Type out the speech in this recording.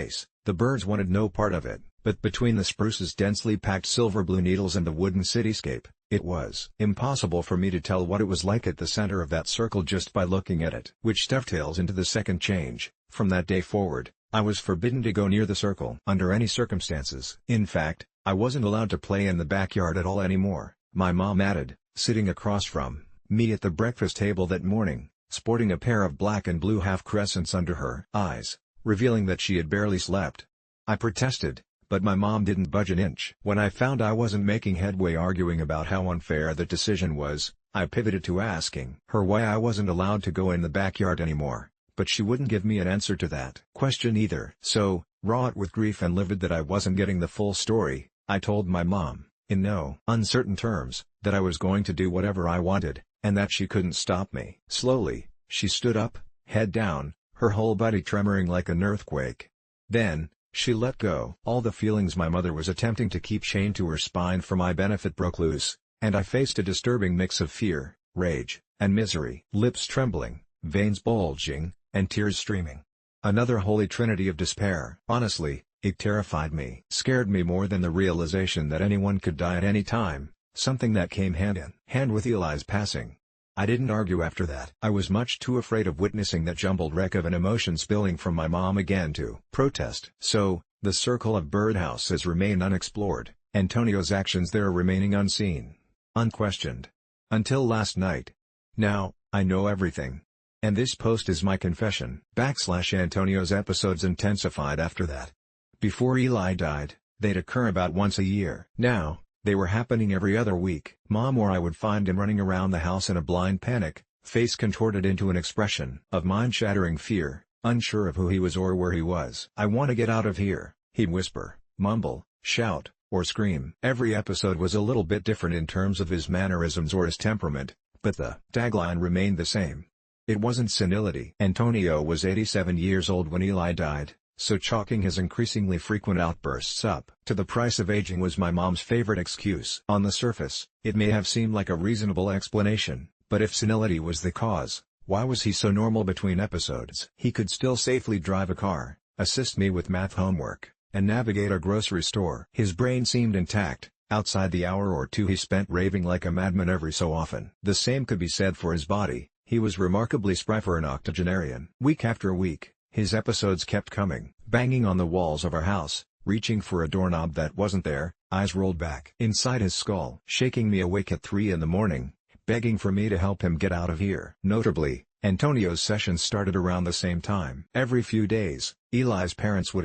face. The birds wanted no part of it, but between the spruce's densely packed silver blue needles and the wooden cityscape, it was impossible for me to tell what it was like at the center of that circle just by looking at it. Which dovetails into the second change. From that day forward, I was forbidden to go near the circle under any circumstances. In fact, I wasn't allowed to play in the backyard at all anymore, my mom added, sitting across from me at the breakfast table that morning, sporting a pair of black and blue half-crescents under her eyes, revealing that she had barely slept. I protested, but my mom didn't budge an inch. When I found I wasn't making headway arguing about how unfair the decision was, I pivoted to asking her why I wasn't allowed to go in the backyard anymore, but she wouldn't give me an answer to that question either. So, wrought with grief and livid that I wasn't getting the full story, I told my mom, in no uncertain terms, that I was going to do whatever I wanted, and that she couldn't stop me. Slowly, she stood up, head down, her whole body tremoring like an earthquake. Then, she let go. All the feelings my mother was attempting to keep chained to her spine for my benefit broke loose, and I faced a disturbing mix of fear, rage, and misery. Lips trembling, veins bulging, and tears streaming. Another holy trinity of despair. Honestly, it terrified me. Scared me more than the realization that anyone could die at any time, something that came hand in hand with Eli's passing. I didn't argue after that. I was much too afraid of witnessing that jumbled wreck of an emotion spilling from my mom again to protest. So, the circle of birdhouses remained unexplored, Antonio's actions there remaining unseen, unquestioned. Until last night. Now, I know everything. And this post is my confession. Antonio's episodes intensified after that. Before Eli died, they'd occur about once a year. Now, they were happening every other week. Mom or I would find him running around the house in a blind panic, face contorted into an expression of mind-shattering fear, unsure of who he was or where he was. "I want to get out of here," he'd whisper, mumble, shout, or scream. Every episode was a little bit different in terms of his mannerisms or his temperament, but the tagline remained the same. It wasn't senility. Antonio was 87 years old when Eli died, so chalking his increasingly frequent outbursts up to the price of aging was my mom's favorite excuse. On the surface, it may have seemed like a reasonable explanation, but if senility was the cause, why was he so normal between episodes? He could still safely drive a car, assist me with math homework, and navigate a grocery store. His brain seemed intact, outside the hour or two he spent raving like a madman every so often. The same could be said for his body. He was remarkably spry for an octogenarian. Week after week, his episodes kept coming, banging on the walls of our house, reaching for a doorknob that wasn't there, eyes rolled back inside his skull, shaking me awake at 3 in the morning, begging for me to help him get out of here. Notably, Antonio's sessions started around the same time. Every few days, Eli's parents would